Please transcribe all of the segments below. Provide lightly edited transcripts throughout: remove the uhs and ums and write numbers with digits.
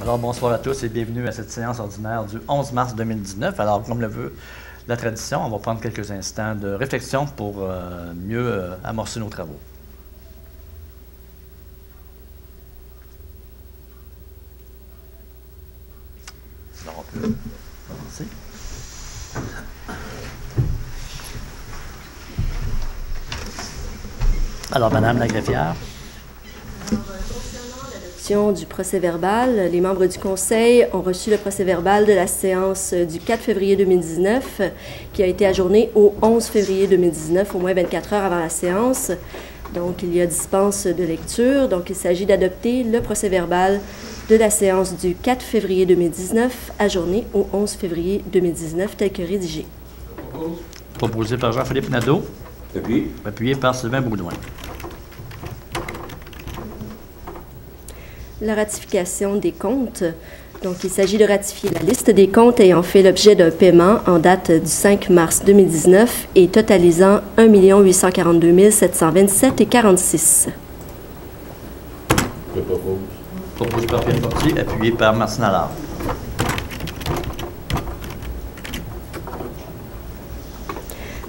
Alors, bonsoir à tous et bienvenue à cette séance ordinaire du 11 mars 2019. Alors, comme le veut la tradition, on va prendre quelques instants de réflexion pour mieux amorcer nos travaux. Alors, on peut commencer. Alors, Madame la greffière. Du procès-verbal. Les membres du Conseil ont reçu le procès-verbal de la séance du 4 février 2019 qui a été ajournée au 11 février 2019, au moins 24 heures avant la séance. Donc, il y a dispense de lecture. Donc, il s'agit d'adopter le procès-verbal de la séance du 4 février 2019, ajournée au 11 février 2019, tel que rédigé. Proposé par Jean-Philippe Nadeau. Appuyé par Sylvain Baudouin. La ratification des comptes. Donc, il s'agit de ratifier la liste des comptes ayant fait l'objet d'un paiement en date du 5 mars 2019 et totalisant 1 842 727,46. Je propose. Proposé par Pierre Fortier, appuyé par Martine Allard.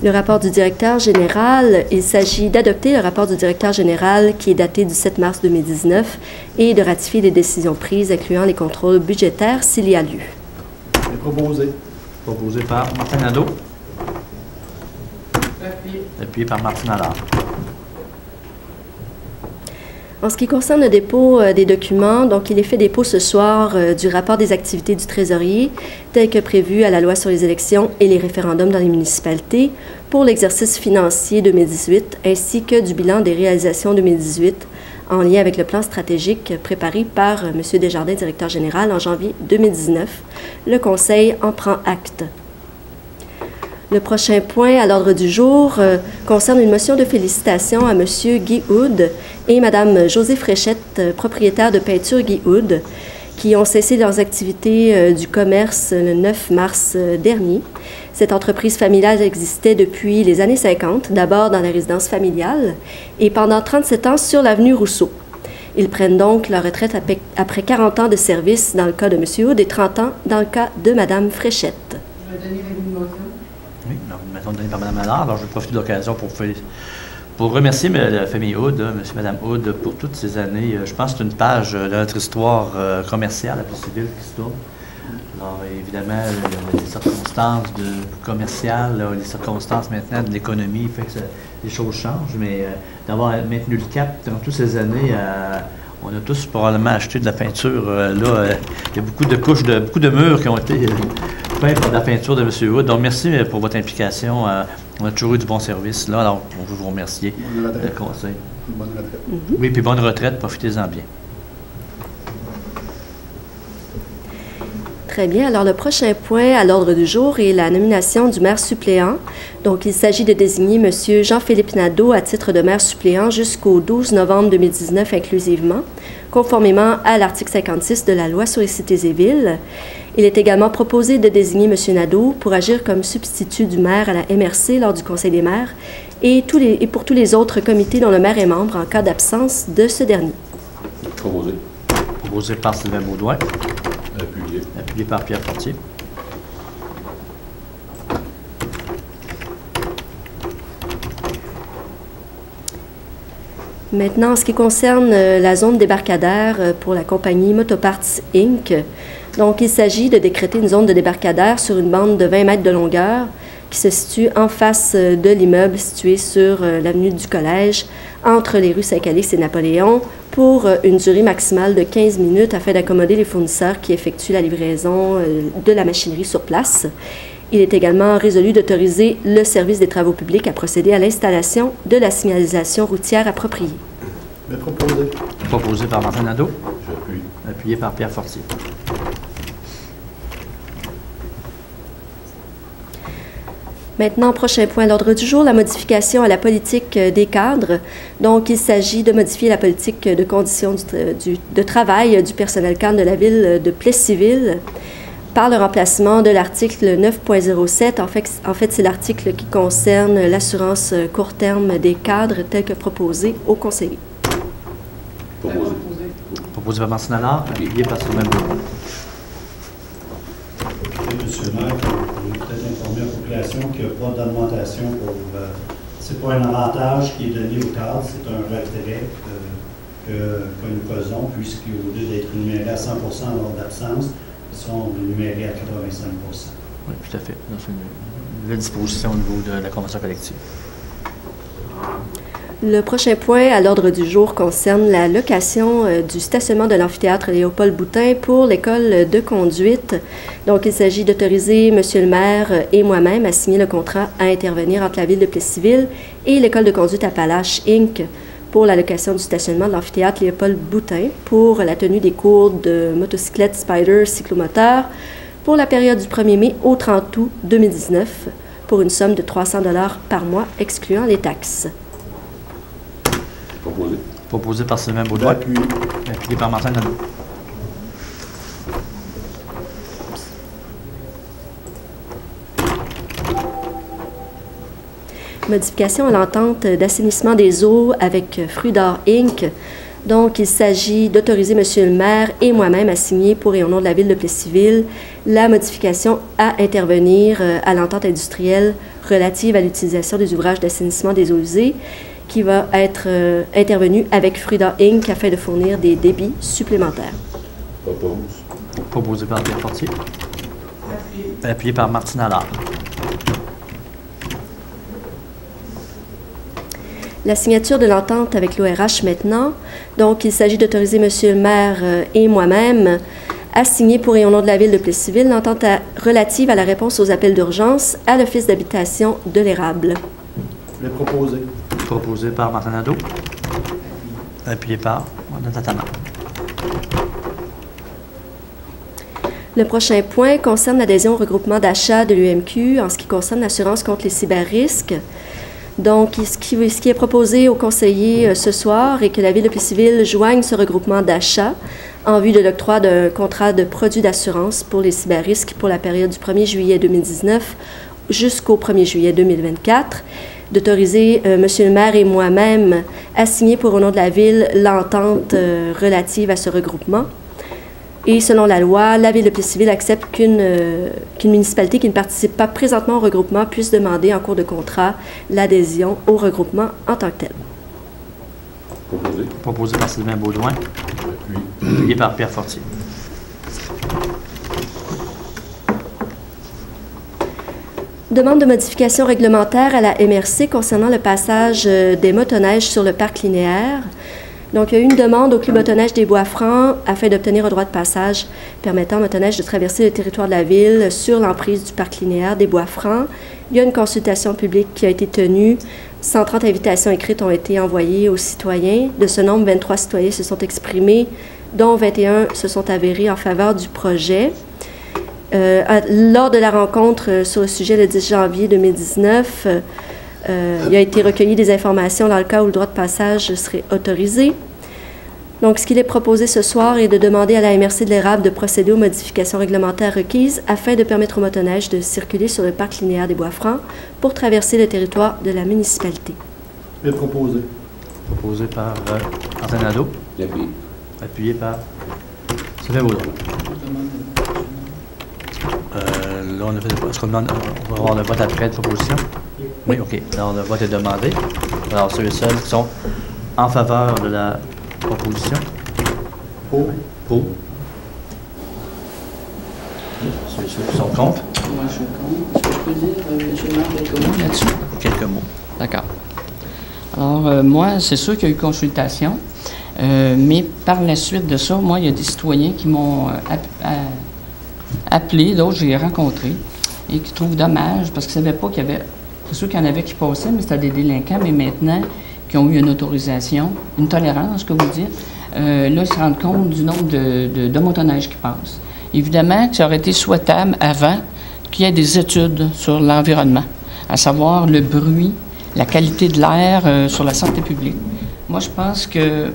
Le rapport du directeur général, il s'agit d'adopter le rapport du directeur général qui est daté du 7 mars 2019 et de ratifier les décisions prises, incluant les contrôles budgétaires s'il y a lieu. Proposé. Proposé par Martin Nadeau. Appuyé par Martine Allard. En ce qui concerne le dépôt des documents, donc il est fait dépôt ce soir du rapport des activités du trésorier, tel que prévu à la loi sur les élections et les référendums dans les municipalités pour l'exercice financier 2018, ainsi que du bilan des réalisations 2018 en lien avec le plan stratégique préparé par M. Desjardins, directeur général, en janvier 2019. Le Conseil en prend acte. Le prochain point à l'ordre du jour concerne une motion de félicitations à M. Guy Houd et Mme Josée Fréchette, propriétaires de Peinture Guy Houd, qui ont cessé leurs activités du commerce le 9 mars dernier. Cette entreprise familiale existait depuis les années 50, d'abord dans la résidence familiale et pendant 37 ans sur l'avenue Rousseau. Ils prennent donc leur retraite après 40 ans de service dans le cas de M. Houd et 30 ans dans le cas de Mme Fréchette. Je vais donner la motion. Oui, alors, maintenant donnée par Mme Allard. Alors, je vais profiter de l'occasion pour remercier la famille Houd, monsieur et Mme Houd, pour toutes ces années. Je pense que c'est une page de notre histoire commerciale, la plus civile qui se tourne. Alors, évidemment, les circonstances commerciales, les circonstances maintenant de l'économie, fait que les choses changent, mais d'avoir maintenu le cap dans toutes ces années, on a tous probablement acheté de la peinture. Là, il y a beaucoup de couches, beaucoup de murs qui ont été peints par la peinture de M. Houd. Donc, merci pour votre implication. On a toujours eu du bon service. Là, alors, on veut vous remercier. Le conseil. Bonne retraite. Oui, puis bonne retraite. Profitez-en bien. Très bien. Alors, le prochain point à l'ordre du jour est la nomination du maire suppléant. Donc, il s'agit de désigner M. Jean-Philippe Nadeau à titre de maire suppléant jusqu'au 12 novembre 2019 inclusivement, conformément à l'article 56 de la loi sur les cités et villes. Il est également proposé de désigner M. Nadeau pour agir comme substitut du maire à la MRC lors du Conseil des maires et pour tous les autres comités dont le maire est membre en cas d'absence de ce dernier. Proposé. Proposé par Sylvain Baudouin. Appuyé. Appuyé par Pierre Fortier. Maintenant, en ce qui concerne la zone débarcadère pour la compagnie Motoparts Inc., donc il s'agit de décréter une zone de débarcadère sur une bande de 20 mètres de longueur qui se situe en face de l'immeuble situé sur l'avenue du Collège, entre les rues Saint-Calix et Napoléon, pour une durée maximale de 15 minutes afin d'accommoder les fournisseurs qui effectuent la livraison de la machinerie sur place. Il est également résolu d'autoriser le service des travaux publics à procéder à l'installation de la signalisation routière appropriée. Mais proposé. Proposé par Martin Nadeau. J'appuie. Appuyé par Pierre Fortier. Maintenant, prochain point à l'ordre du jour, la modification à la politique des cadres. Donc, il s'agit de modifier la politique de conditions de travail du personnel cadre de la ville de Plessisville par le remplacement de l'article 9.07. En fait, c'est l'article qui concerne l'assurance court terme des cadres tel que proposé au conseiller. Proposé. Proposé par Martine Allard, appuyé par Sylvain Baudouin. Monsieur le maire, vous pouvez peut-être informer la population qu'il n'y a pas d'augmentation pour... c'est pas un avantage qui est donné au cadre, c'est un retrait que nous faisons, puisqu'au lieu d'être rémunérés à 100% lors d'absence, ils sont rémunérés à 85%. Oui, tout à fait. C'est une nouvelle disposition au niveau de la convention collective. Le prochain point à l'ordre du jour concerne la location du stationnement de l'amphithéâtre Léopold Boutin pour l'école de conduite. Donc, il s'agit d'autoriser M. le maire et moi-même à signer le contrat à intervenir entre la ville de Plessisville et l'école de conduite Appalaches Inc. pour la location du stationnement de l'amphithéâtre Léopold Boutin pour la tenue des cours de motocyclette Spider cyclomoteur pour la période du 1er mai au 30 août 2019 pour une somme de 300 $ par mois, excluant les taxes. Proposé. Proposé par Sylvain Baudouin. Appuyé par Martin Nadeau. Modification à l'entente d'assainissement des eaux avec Fruits d'Or Inc. Donc, il s'agit d'autoriser M. le maire et moi-même à signer pour et au nom de la ville de Plessisville la modification à intervenir à l'entente industrielle relative à l'utilisation des ouvrages d'assainissement des eaux usées qui va être intervenue avec Fruits d'Or Inc. afin de fournir des débits supplémentaires. Propose. Proposé par Pierre Fortier. Appuyé. Appuyé par Martine Allard. La signature de l'entente avec l'ORH maintenant. Donc, il s'agit d'autoriser M. le maire et moi-même à signer pour et au nom de la ville de Plessisville l'entente relative à la réponse aux appels d'urgence à l'Office d'habitation de l'Érable. Le proposer. Proposé par Martin Nadeau. Appuyé par Mme Tatama. Le prochain point concerne l'adhésion au regroupement d'achat de l'UMQ en ce qui concerne l'assurance contre les cyberrisques. Donc, ce qui est proposé aux conseillers ce soir est que la ville de Plessisville joigne ce regroupement d'achat en vue de l'octroi d'un contrat de produits d'assurance pour les cyberrisques pour la période du 1er juillet 2019 jusqu'au 1er juillet 2024, d'autoriser M. le maire et moi-même à signer pour au nom de la ville l'entente relative à ce regroupement. Et selon la loi, la ville de Plessisville accepte qu'une municipalité qui ne participe pas présentement au regroupement puisse demander en cours de contrat l'adhésion au regroupement en tant que tel. Proposé. Proposé par Sylvain Baudouin. Appuyé par Pierre Fortier. Demande de modification réglementaire à la MRC concernant le passage des motoneiges sur le parc linéaire. Donc, il y a eu une demande au Club motoneige des Bois-Francs afin d'obtenir un droit de passage permettant aux motoneiges de traverser le territoire de la ville sur l'emprise du parc linéaire des Bois-Francs. Il y a une consultation publique qui a été tenue. 130 invitations écrites ont été envoyées aux citoyens. De ce nombre, 23 citoyens se sont exprimés, dont 21 se sont avérés en faveur du projet. Lors de la rencontre sur le sujet le 10 janvier 2019, il a été recueilli des informations dans le cas où le droit de passage serait autorisé. Donc, ce qu'il est proposé ce soir est de demander à la MRC de l'Érable de procéder aux modifications réglementaires requises afin de permettre aux motoneiges de circuler sur le parc linéaire des Bois-Francs pour traverser le territoire de la municipalité. Le proposer. Proposé par Martin Nadeau. Appuyé. Appuyé par Sylvain Baudouin. Là, on a fait est-ce qu'on demande, on va avoir le vote après la proposition? Oui, OK. Alors, le vote est demandé. Alors, ceux et celles qui sont en faveur de la proposition. Pour. Pour. Ceux et ceux qui sont contre. Moi, je suis contre. Est-ce que je peux dire, M. le maire, quelques mots là-dessus? Quelques mots. D'accord. Alors, moi, c'est sûr qu'il y a eu consultation, mais par la suite de ça, moi, il y a des citoyens qui m'ont appelé, d'autres j'ai rencontrés, et qui trouvent dommage, parce qu'ils ne savaient pas qu'il y avait... C'est sûr qu'il y en avait qui passaient, mais c'était des délinquants, mais maintenant, qui ont eu une autorisation, une tolérance, que vous dites, là, ils se rendent compte du nombre de motoneiges qui passent. Évidemment que ça aurait été souhaitable avant qu'il y ait des études sur l'environnement, à savoir le bruit, la qualité de l'air sur la santé publique. Moi, je pense que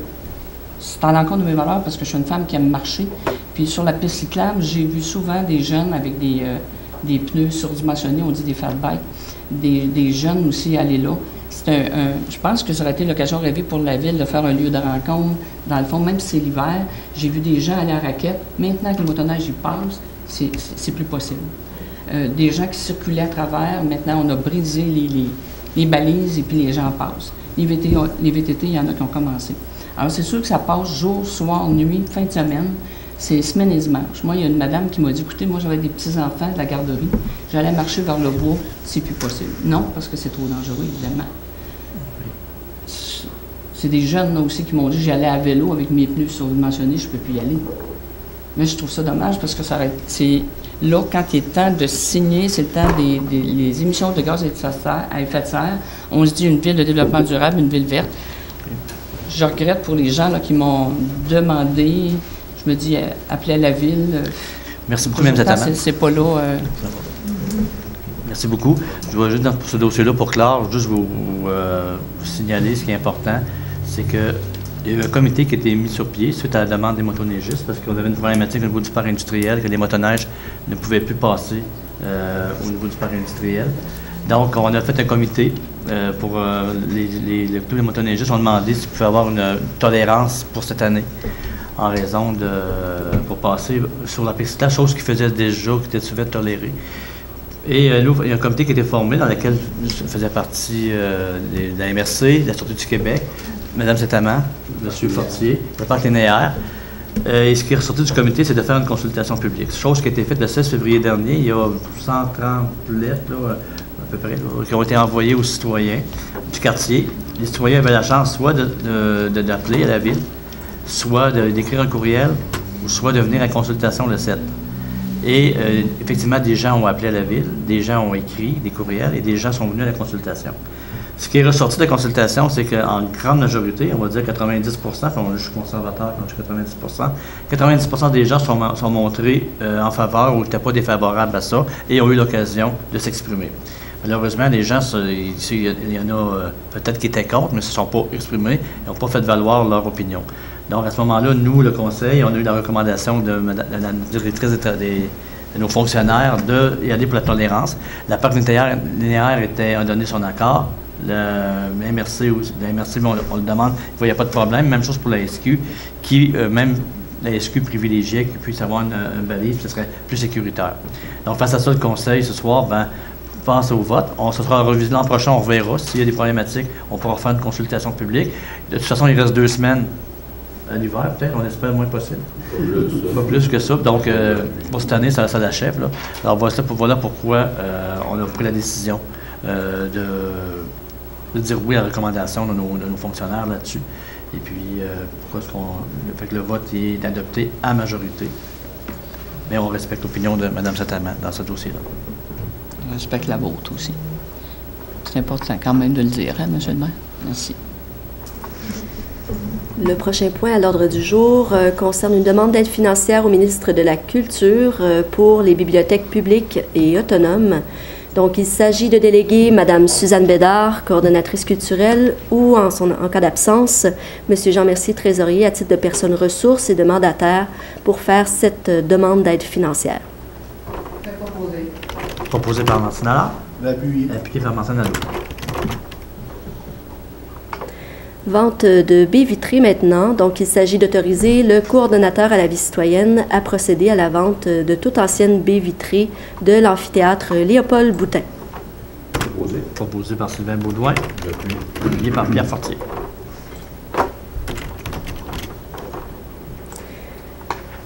c'est en l'encontre de mes valeurs parce que je suis une femme qui aime marcher. Puis sur la piste cyclable, j'ai vu souvent des jeunes avec des pneus surdimensionnés, on dit des fat bikes, des jeunes aussi aller là. je pense que ça aurait été l'occasion rêvée pour la ville de faire un lieu de rencontre. Dans le fond, même si c'est l'hiver, j'ai vu des gens aller à raquette. Maintenant que le motoneige y passe, c'est plus possible. Des gens qui circulaient à travers, maintenant on a brisé les balises et puis les gens passent. Les VTT, il y en a qui ont commencé. Alors c'est sûr que ça passe jour, soir, nuit, fin de semaine. C'est semaine et dimanche. Moi, il y a une madame qui m'a dit, écoutez, moi j'avais des petits-enfants de la garderie, j'allais marcher vers le bois, c'est plus possible. Non, parce que c'est trop dangereux, évidemment. C'est des jeunes là, aussi qui m'ont dit, j'allais à vélo avec mes pneus surdimensionnés, je ne peux plus y aller. Mais je trouve ça dommage parce que c'est là, quand il est temps de signer, c'est le temps des émissions de gaz à effet de serre. On se dit une ville de développement durable, une ville verte. Je regrette pour les gens là, qui m'ont demandé. Je me dis, appeler à la ville. Merci beaucoup, Mme Zataman. C'est pas là. Merci beaucoup. Je vais juste dans ce dossier-là, pour clore, juste vous signaler ce qui est important, c'est que il y a eu un comité qui a été mis sur pied suite à la demande des motoneigistes, parce qu'on avait une problématique au niveau du parc industriel, que les motoneiges ne pouvaient plus passer au niveau du parc industriel. Donc, on a fait un comité pour tous les motoneigistes ont demandé s'ils pouvaient avoir une tolérance pour cette année, en raison pour passer sur la piste, chose qu'ils faisaient déjà, qui était souvent tolérée. Et nous, il y a un comité qui a été formé dans lequel faisait partie de la MRC, de la Sûreté du Québec, Mme Zataman, M. Fortier, le parc linéaire. Et ce qui est ressorti du comité, c'est de faire une consultation publique. Chose qui a été faite le 16 février dernier. Il y a 130 lettres, là, à peu près, là, qui ont été envoyées aux citoyens du quartier. Les citoyens avaient la chance soit d'appeler à la ville, soit d'écrire un courriel, ou soit de venir à consultation le 7. Et effectivement, des gens ont appelé à la ville, des gens ont écrit des courriels et des gens sont venus à la consultation. Ce qui est ressorti de la consultation, c'est qu'en grande majorité, on va dire 90 je suis conservateur quand je dis 90 des gens sont montrés en faveur ou n'étaient pas défavorables à ça et ont eu l'occasion de s'exprimer. Malheureusement, les gens, il y en a peut-être qui étaient contre, mais ne se sont pas exprimés et n'ont pas fait valoir leur opinion. Donc, à ce moment-là, nous, le Conseil, on a eu la recommandation de la directrice de nos fonctionnaires d'y aller pour la tolérance. La parc linéaire a donné son accord. La MRC, on le demande, il n'y a pas de problème. Même chose pour la SQ, qui, même la SQ privilégiait qu'il puisse avoir une balise, ce serait plus sécuritaire. Donc, face à ça, le Conseil, ce soir, passe au vote. Ce sera revisé l'an prochain, on verra. S'il y a des problématiques, on pourra faire une consultation publique. De toute façon, il reste 2 semaines à l'hiver, peut-être, on espère le moins possible. Pas plus que ça. Donc, pour cette année, ça l'achève. Là. Alors, voilà pourquoi on a pris la décision de dire oui à la recommandation de nos fonctionnaires là-dessus. Et puis, fait que le vote est adopté à majorité. Mais on respecte l'opinion de Mme Zataman dans ce dossier-là. Je respecte la vôtre aussi. C'est important quand même de le dire, hein, M. le maire? Merci. Le prochain point à l'ordre du jour concerne une demande d'aide financière au ministre de la Culture pour les bibliothèques publiques et autonomes. Donc, il s'agit de déléguer Mme Suzanne Bédard, coordonnatrice culturelle, ou, en cas d'absence, M. Jean Mercier, trésorier, à titre de personne ressource et de mandataire, pour faire cette demande d'aide financière. C'est proposé. Proposé par Martine Allard. Appuyé par Martine Allard. Vente de baies vitrées maintenant. Donc, il s'agit d'autoriser le coordonnateur à la vie citoyenne à procéder à la vente de toute ancienne baie vitrée de l'amphithéâtre Léopold Boutin. Proposé par Sylvain Baudouin. Appuyé par Pierre Fortier.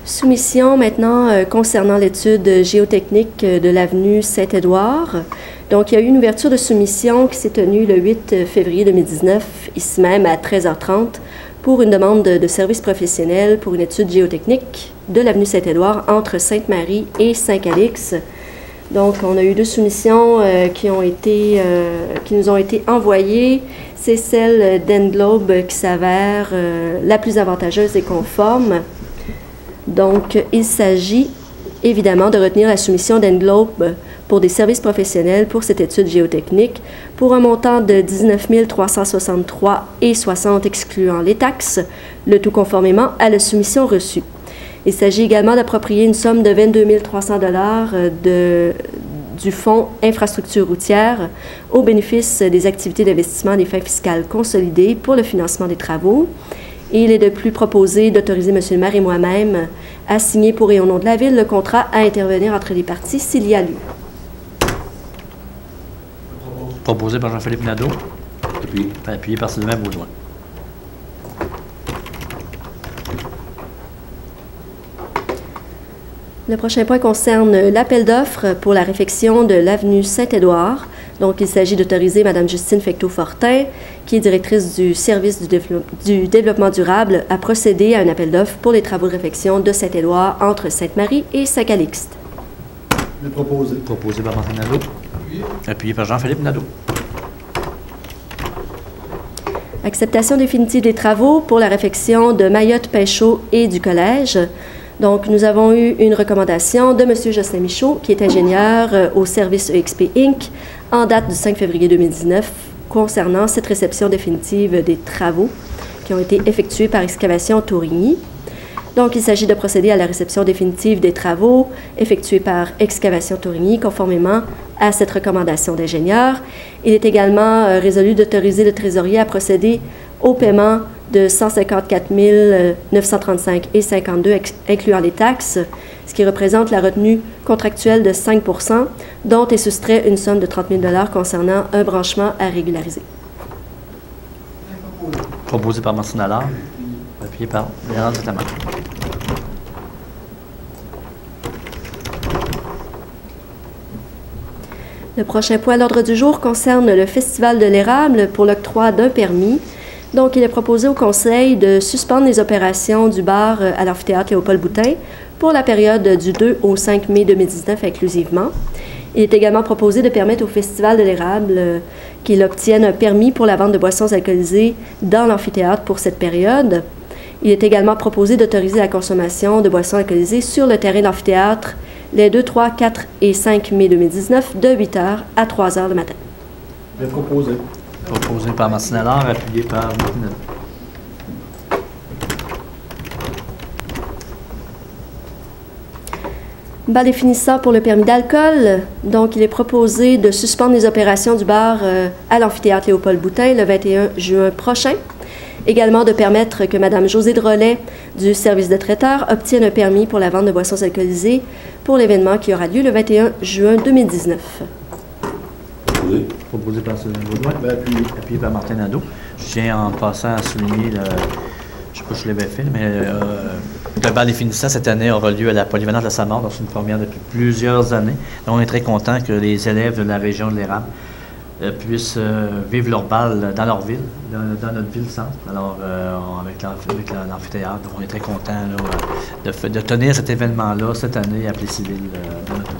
Soumission maintenant concernant l'étude géotechnique de l'avenue Saint-Édouard. Donc, il y a eu une ouverture de soumission qui s'est tenue le 8 février 2019, ici même à 13h30, pour une demande de service professionnel pour une étude géotechnique de l'avenue Saint-Édouard entre Sainte-Marie et Saint-Calix. Donc, on a eu 2 soumissions qui nous ont été envoyées. C'est celle d'Englobe qui s'avère la plus avantageuse et conforme. Donc, il s'agit évidemment de retenir la soumission d'Englobe pour des services professionnels pour cette étude géotechnique pour un montant de 19 363,60 excluant les taxes, le tout conformément à la soumission reçue. Il s'agit également d'approprier une somme de 22 300 $ du Fonds infrastructure routière au bénéfice des activités d'investissement des fins fiscales consolidées pour le financement des travaux. Et il est de plus proposé d'autoriser M. le maire et moi-même à signer pour et au nom de la Ville le contrat à intervenir entre les parties s'il y a lieu. Proposé par Jean-Philippe Nadeau. Appuyé par Sylvain Baudouin. Le prochain point concerne l'appel d'offres pour la réfection de l'avenue Saint-Édouard. Donc, il s'agit d'autoriser Mme Justine Fecteau-Fortin, qui est directrice du service du développement durable, à procéder à un appel d'offres pour les travaux de réfection de Saint-Édouard entre Sainte-Marie et Saint-Calixte. Proposé. Proposé par Martin Nadeau. Appuyé par Jean-Philippe Nadeau. Acceptation définitive des travaux pour la réfection de Mayotte-Pinchot et du collège. Donc, nous avons eu une recommandation de M. Jocelyn Michaud, qui est ingénieur au service EXP Inc., en date du 5 février 2019, concernant cette réception définitive des travaux qui ont été effectués par Excavation Tourigny. Donc, il s'agit de procéder à la réception définitive des travaux effectués par Excavation Tourigny, conformément à cette recommandation d'ingénieur. Il est également résolu d'autoriser le trésorier à procéder au paiement de 154 935 et 52, incluant les taxes, ce qui représente la retenue contractuelle de 5 %, dont est soustrait une somme de 30 000 $ concernant un branchement à régulariser. Proposé par Martine Allard. Appuyé par Bernard Saint-Amand. Le prochain point à l'ordre du jour concerne le Festival de l'érable pour l'octroi d'un permis. Donc, il est proposé au Conseil de suspendre les opérations du bar à l'amphithéâtre Léopold-Boutin pour la période du 2 au 5 mai 2019 inclusivement. Il est également proposé de permettre au Festival de l'érable qu'il obtienne un permis pour la vente de boissons alcoolisées dans l'amphithéâtre pour cette période. Il est également proposé d'autoriser la consommation de boissons alcoolisées sur le terrain d'amphithéâtre les 2, 3, 4 et 5 mai 2019 de 8 h à 3 h le matin. Proposé. Proposé par Martine Allard, appuyé par Martin Nadeau. Bal définissant pour le permis d'alcool. Donc, il est proposé de suspendre les opérations du bar à l'amphithéâtre Léopold-Boutin le 21 juin prochain. Également, de permettre que Mme Josée Drolet du service de traiteur obtienne un permis pour la vente de boissons alcoolisées pour l'événement qui aura lieu le 21 juin 2019. Proposé. Proposé par Sylvain Baudouin. Appuyé par Martin Nadeau. Je tiens en passant à souligner, je ne sais pas si je l'avais fait, mais le bal définissant cette année aura lieu à la Polyvalente de la Samar, donc c'est une première depuis plusieurs années. Donc, on est très content que les élèves de la région de l'Érable puissent vivre leur bal dans leur ville, dans notre ville-centre. Alors, avec l'amphithéâtre, on est très contents de tenir cet événement-là cette année à Plessisville, dans notre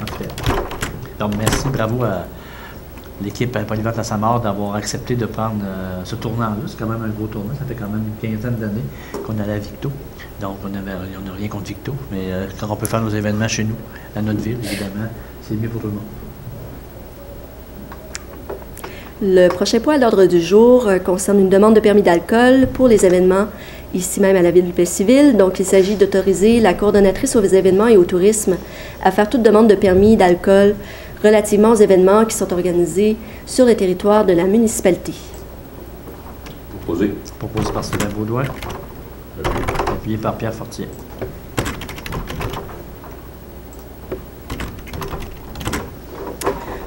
amphithéâtre. Donc, merci, bravo à l'équipe Polyvalente de la Samar d'avoir accepté de prendre ce tournant-là. C'est quand même un gros tournant, ça fait quand même une quinzaine d'années qu'on est à la Victo. Donc, on n'a rien contre Victo, mais quand on peut faire nos événements chez nous, à notre ville, évidemment, c'est mieux pour tout le monde. Le prochain point à l'ordre du jour concerne une demande de permis d'alcool pour les événements ici même à la ville de Plessisville. Donc, il s'agit d'autoriser la coordonnatrice aux événements et au tourisme à faire toute demande de permis d'alcool relativement aux événements qui sont organisés sur le territoire de la municipalité. Proposé. Proposé par Sylvain Baudouin. Appuyé par Pierre Fortier.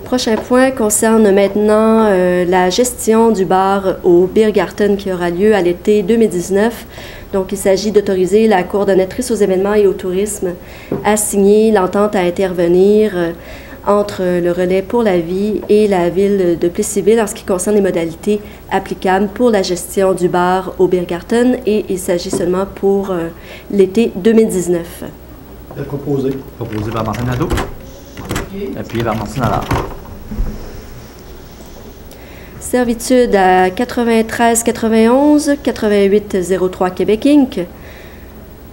Prochain point concerne maintenant la gestion du bar au Biergarten qui aura lieu à l'été 2019. Donc, il s'agit d'autoriser la coordonnatrice aux événements et au tourisme à signer l'entente à intervenir entre le Relais pour la vie et la ville de Plessisville en ce qui concerne les modalités applicables pour la gestion du bar au Biergarten, et il s'agit seulement pour l'été 2019. Proposé. Proposé par Martin Nadeau. Appuyé par Martine Allard. Servitude à 93 91 88 03 Québec Inc.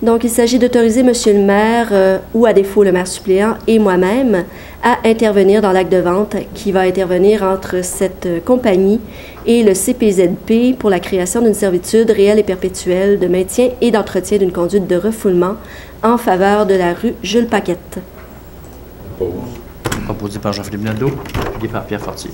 Donc, il s'agit d'autoriser M. le maire, ou à défaut le maire suppléant et moi-même, à intervenir dans l'acte de vente qui va intervenir entre cette compagnie et le CPZP pour la création d'une servitude réelle et perpétuelle de maintien et d'entretien d'une conduite de refoulement en faveur de la rue Jules Paquette. Proposé par Jean-Philippe Nadeau, appuyé par Pierre Fortier.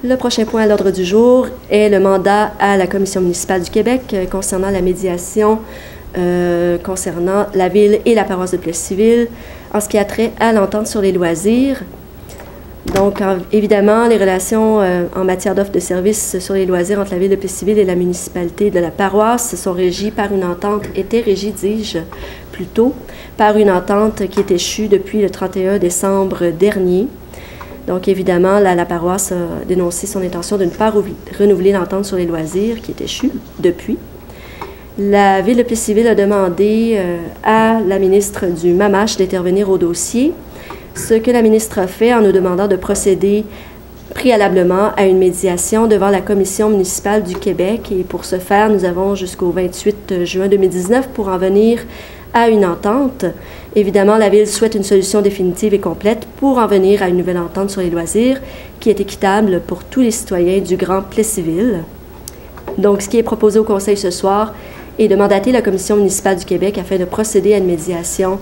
Le prochain point à l'ordre du jour est le mandat à la Commission municipale du Québec concernant la médiation concernant la Ville et la paroisse de Plessisville en ce qui a trait à l'entente sur les loisirs. Donc, évidemment, les relations en matière d'offre de services sur les loisirs entre la Ville de Plessisville et la municipalité de la paroisse sont régies par une entente, étaient régies, dis-je, plutôt, par une entente qui est échue depuis le 31 décembre dernier. Donc, évidemment, la paroisse a dénoncé son intention de ne pas renouveler l'entente sur les loisirs qui est échue depuis. La Ville de Plessisville a demandé à la ministre du MAMACH d'intervenir au dossier, ce que la ministre a fait en nous demandant de procéder préalablement à une médiation devant la Commission municipale du Québec. Et pour ce faire, nous avons jusqu'au 28 juin 2019 pour en venir à une entente. Évidemment, la Ville souhaite une solution définitive et complète pour en venir à une nouvelle entente sur les loisirs qui est équitable pour tous les citoyens du Grand Plessisville. Donc, ce qui est proposé au Conseil ce soir est de mandater la Commission municipale du Québec afin de procéder à une médiation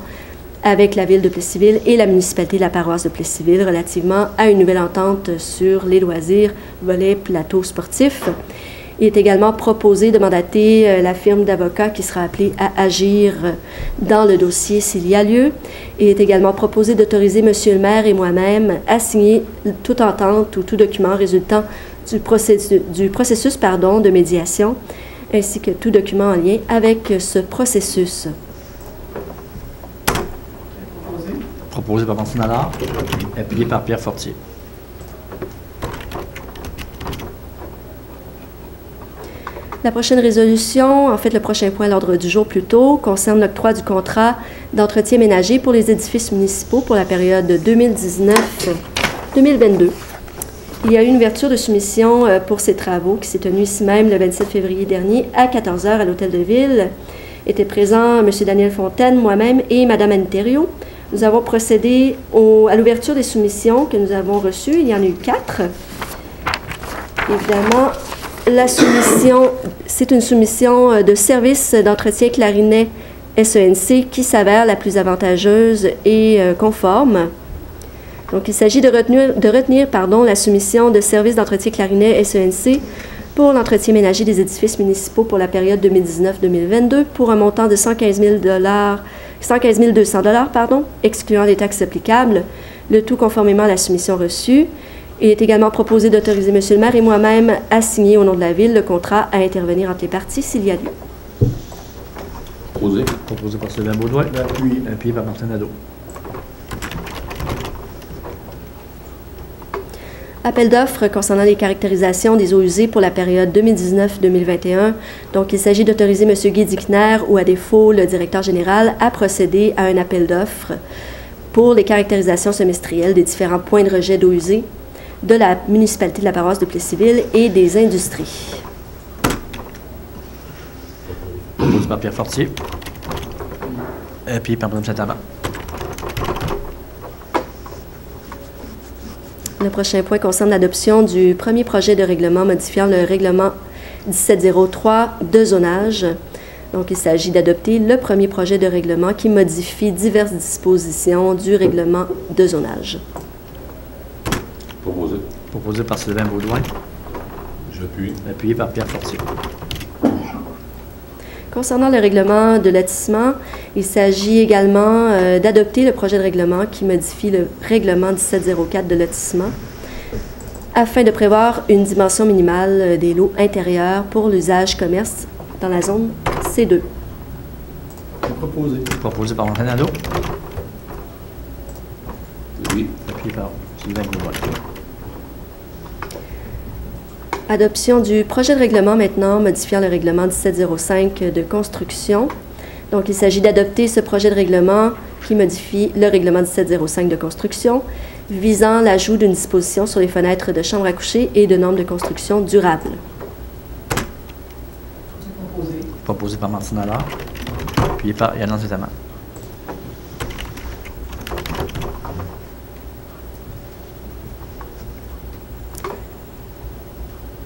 avec la Ville de Plessisville et la municipalité de la paroisse de Plessisville relativement à une nouvelle entente sur les loisirs, volets, plateaux sportifs. Il est également proposé de mandater la firme d'avocats qui sera appelée à agir dans le dossier s'il y a lieu. Il est également proposé d'autoriser M. le maire et moi-même à signer toute entente ou tout document résultant du processus de médiation, ainsi que tout document en lien avec ce processus. Proposé par Martine Allard, appuyé par Pierre Fortier. La prochaine résolution, en fait le prochain point à l'ordre du jour plutôt, concerne l'octroi du contrat d'entretien ménager pour les édifices municipaux pour la période 2019-2022. Il y a eu une ouverture de soumission pour ces travaux qui s'est tenue ici même le 27 février dernier à 14h à l'Hôtel de Ville. Étaient présents M. Daniel Fontaine, moi-même et Mme Anne Thériault. Nous avons procédé à l'ouverture des soumissions que nous avons reçues. Il y en a eu 4. Évidemment, la soumission, c'est une soumission de service d'entretien clarinet SENC qui s'avère la plus avantageuse et conforme. Donc, il s'agit de retenir la soumission de service d'entretien clarinet SENC pour l'entretien ménager des édifices municipaux pour la période 2019-2022 pour un montant de 115 200 $, excluant les taxes applicables, le tout conformément à la soumission reçue. Il est également proposé d'autoriser M. le maire et moi-même à signer au nom de la Ville le contrat à intervenir entre les parties s'il y a lieu. Proposé. Proposé par Sylvain Baudouin, appuyé par Martin Nadeau. Appel d'offres concernant les caractérisations des eaux usées pour la période 2019-2021. Donc, il s'agit d'autoriser M. Guy Dickner ou, à défaut, le directeur général à procéder à un appel d'offres pour les caractérisations semestrielles des différents points de rejet d'eau usée de la municipalité de la paroisse de Plessisville et des industries. Proposé par Pierre Fortier, appuyé par Mme Saint-Amand. Le prochain point concerne l'adoption du premier projet de règlement modifiant le règlement 1703 de zonage. Donc, il s'agit d'adopter le premier projet de règlement qui modifie diverses dispositions du règlement de zonage. Proposé. Proposé par Sylvain Baudouin, J'appuie. appuyé par Pierre Fortier. Concernant le règlement de lotissement, il s'agit également d'adopter le projet de règlement qui modifie le règlement 1704 de lotissement afin de prévoir une dimension minimale des lots intérieurs pour l'usage commerce dans la zone C2. Proposé. Proposé par Martin Nadeau, Oui. appuyé par Sylvain Baudouin. Adoption du projet de règlement maintenant modifiant le règlement 1705 de construction. Donc, il s'agit d'adopter ce projet de règlement qui modifie le règlement 1705 de construction visant l'ajout d'une disposition sur les fenêtres de chambres à coucher et de normes de construction durables. Proposé. Proposé par Martine Allard, appuyé par Yann Saint-Amand.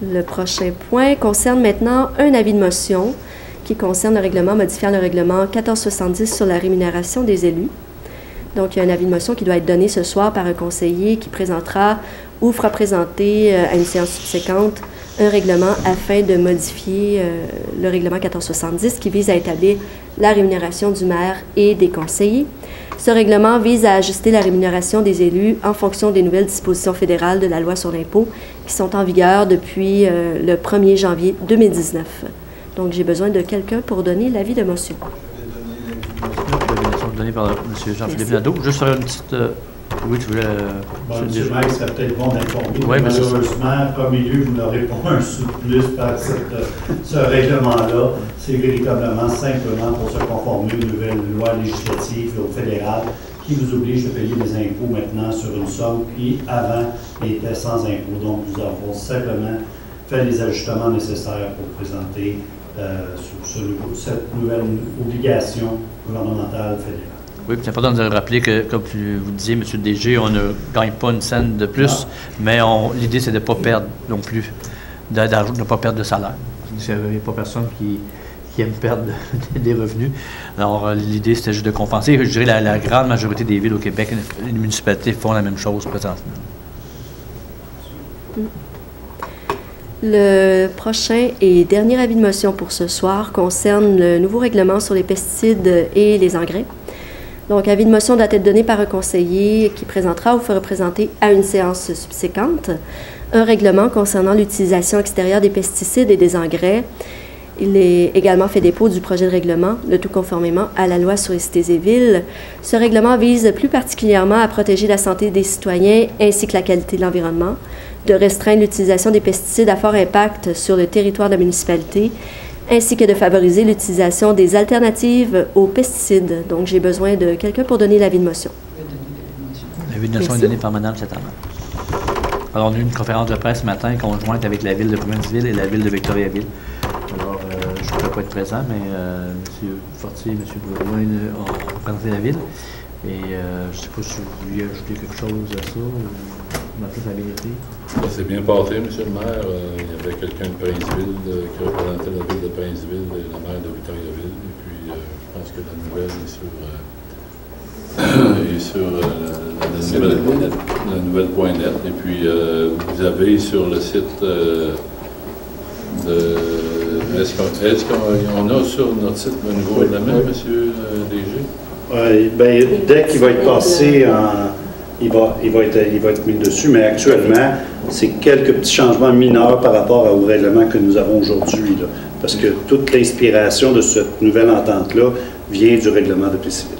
Le prochain point concerne maintenant un avis de motion qui concerne le règlement modifiant le règlement 1470 sur la rémunération des élus. Donc, il y a un avis de motion qui doit être donné ce soir par un conseiller qui présentera ou fera présenter à une séance subséquente un règlement afin de modifier le règlement 1470 qui vise à établir la rémunération du maire et des conseillers. Ce règlement vise à ajuster la rémunération des élus en fonction des nouvelles dispositions fédérales de la loi sur l'impôt qui sont en vigueur depuis le 1er janvier 2019. Donc, j'ai besoin de quelqu'un pour donner l'avis de motion. Donnée par M. Jean-Philippe Nadeau. Juste sur une petite... oui, tu voulais... M. le maire, il serait peut-être bon d'informer. Oui, mais malheureusement, comme élu, vous n'aurez pas un sou de plus par ce règlement-là. C'est véritablement, simplement pour se conformer aux nouvelles lois législatives au fédéral qui vous oblige de payer des impôts maintenant sur une somme qui, avant, était sans impôt. Donc, nous avons simplement fait les ajustements nécessaires pour présenter sur cette nouvelle obligation gouvernementale fédérale. Oui, c'est important de rappeler que, comme vous disiez, M. le DG, on ne gagne pas une scène de plus, mais l'idée, c'est de ne pas perdre non plus d'argent, de ne pas perdre de salaire. Il n'y a pas personne qui aime perdre des revenus. Alors, l'idée, c'était juste de compenser. Je dirais la grande majorité des villes au Québec, les municipalités font la même chose présentement. Le prochain et dernier avis de motion pour ce soir concerne le nouveau règlement sur les pesticides et les engrais. Donc, avis de motion doit être donné par un conseiller qui présentera ou fera présenter à une séance subséquente un règlement concernant l'utilisation extérieure des pesticides et des engrais. Il est également fait dépôt du projet de règlement, le tout conformément à la loi sur les cités et villes. Ce règlement vise plus particulièrement à protéger la santé des citoyens ainsi que la qualité de l'environnement, de restreindre l'utilisation des pesticides à fort impact sur le territoire de la municipalité, ainsi que de favoriser l'utilisation des alternatives aux pesticides. Donc, j'ai besoin de quelqu'un pour donner l'avis de motion. L'avis de motion est donné par Mme Chataman. Alors, on a eu une conférence de presse ce matin conjointe avec la ville de Princeville et la ville de Victoriaville. Alors, je ne pourrais pas être présent, mais M. Fortier et M. Baudouin ont représenté la ville. Et je ne sais pas si vous vouliez ajouter quelque chose à ça ou plus la vérité. Ça s'est bien passé, M. le maire. Il y avait quelqu'un de Princeville qui représentait la ville de Princeville et la maire de Victoriaville. Et puis, je pense que la nouvelle est sur, la nouvelle point net. Et puis, vous avez sur le site est-ce qu'on a sur notre site le nouveau règlement, M. DG? Bien, dès qu'il va être passé il va être mis dessus, mais actuellement, c'est quelques petits changements mineurs par rapport au règlement que nous avons aujourd'hui. Parce que toute l'inspiration de cette nouvelle entente-là vient du règlement de Princeville.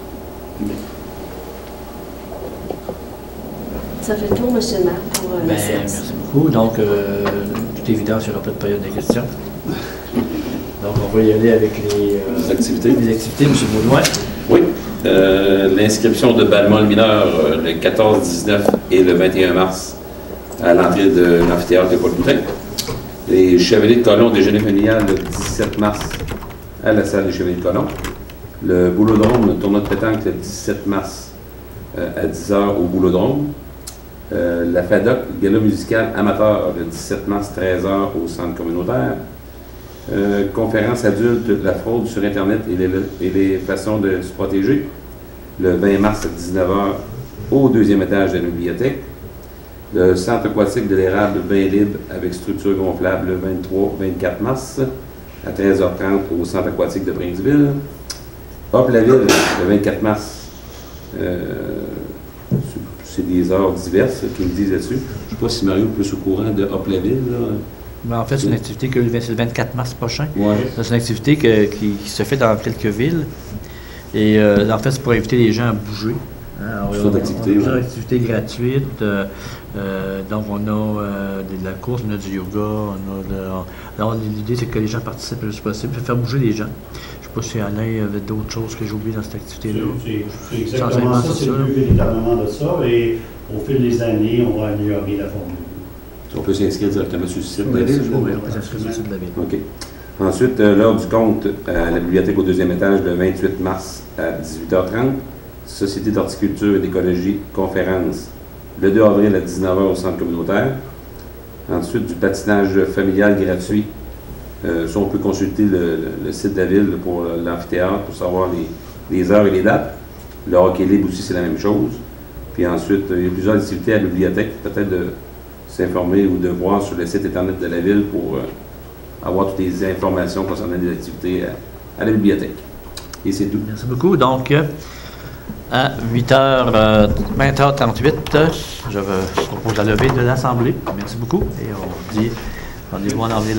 Ça fait le tour, M. le maire, pour la séance. Merci beaucoup. Donc, toute évidence, il n'y aura pas de période de questions. Donc, on va y aller avec les activités. Les activités, M. Baudouin. Oui. L'inscription de ballemol mineur le 14, 19 et le 21 mars à l'entrée de l'amphithéâtre de Paul-Boutin. Les Chevaliers de Colomb déjeuner familial le 17 mars à la salle des Chevaliers de Colomb. Le Boulodrome, le tournoi de pétanque le 17 mars à 10h au Boulodrome. La FADOC, gala musical amateur le 17 mars 13h au centre communautaire. Conférence adulte, la fraude sur Internet et les façons de se protéger, le 20 mars à 19h au deuxième étage de la bibliothèque. Le centre aquatique de l'érable bain libre avec structure gonflable le 23-24 mars à 13h30 au centre aquatique de Princeville. Hop la ville le 24 mars. C'est des heures diverses qui me disent là-dessus. Je ne sais pas si Mario est plus au courant de Hop la ville. Mais en fait, c'est une activité que c'est le 24 mars prochain. Ouais. C'est une activité qui se fait dans quelques villes. Et en fait, c'est pour inviter les gens à bouger. On a plusieurs activités gratuites. Donc, on a de la course, on a du yoga. Alors, l'idée, c'est que les gens participent le plus possible, faire bouger les gens. Je ne sais pas si Alain avait d'autres choses que j'ai oubliées dans cette activité-là. C'est exactement ça, c'est le but véritablement de ça. Et au fil des années, on va améliorer la formule. On peut s'inscrire directement sur le site de la ville. Oui, on peut s'inscrire sur le site de la ville. OK. Ensuite, l'heure du compte à la bibliothèque au deuxième étage le 28 mars à 18h30. Société d'horticulture et d'écologie, conférence le 2 avril à 19h au centre communautaire. Ensuite, du patinage familial gratuit Ça, on peut consulter le site de la ville pour l'amphithéâtre pour savoir les heures et les dates. Le hockey libre aussi, c'est la même chose. Puis ensuite, il y a plusieurs activités à la bibliothèque, peut-être de s'informer ou de voir sur le site Internet de la ville pour avoir toutes les informations concernant les activités à la bibliothèque. Et c'est tout. Merci beaucoup. Donc, à 20h38, je propose la levée de l'Assemblée. Merci beaucoup et on dit rendez-vous en avril.